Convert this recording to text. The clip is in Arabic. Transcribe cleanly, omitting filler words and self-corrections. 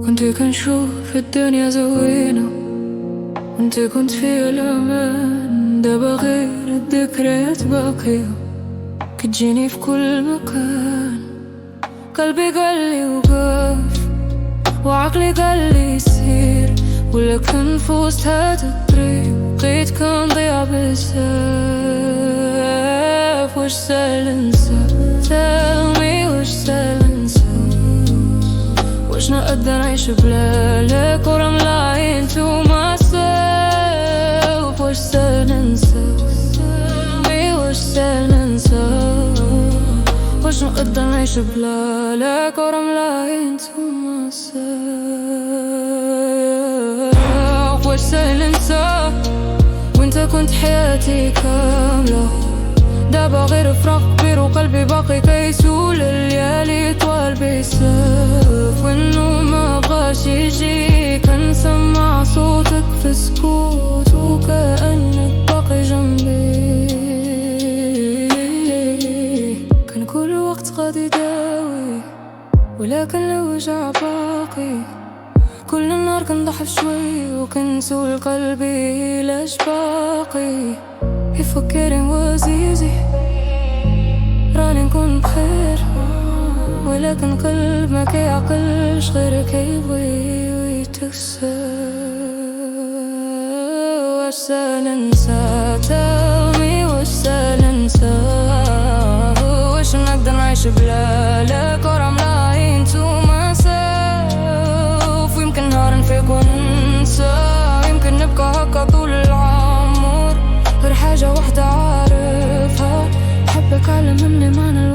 كنت كنشوف الدنيا زوينة، وانت كنت في الأمان. دابا غير الذكريات باقية كتجيني في كل مكان. قلبي قالي وقف وعقلي قالي سير، ولكن في وسط هاد الطريق بقيت كنضيع بزاف. واش سهل ننسى؟ Tell me واش سهل ننسى؟ واش نقدر نعيش بلا لك or I'm lying to myself؟ واش سهل ننسى؟ Tell me واش سهل ننسى؟ واش نقدر نعيش بلا لك or I'm lying to myself؟ واش سهل ننسى وانت كنت حياتي كاملة؟ دابا غير فراق كبير وقلبي باقي كيسول. الليالي طوال بيسف وانه ما بغاش يجي، كنسمع صوتك في سكوت وكأنك باقي جنبي. كان كل وقت غادي داوي ولكن الوجع باقي. كل النهار كنضحف شوي وكنسول قلبي لاش باقي. يفكرين was easy راني نكون بخير، ولكن قلب ما كيعقلش غير كيبغي ويتكسر. واش سهل ننسى؟ Tell me واش سهل ننسى؟ واش نقدر نعيش بلا لك or I'm lying to myself؟ ويمكن نهار نفيق وننسى، يمكن نبقى هكا طول العمر. غير حاجة واحدة عارفها، حبك علمني معنى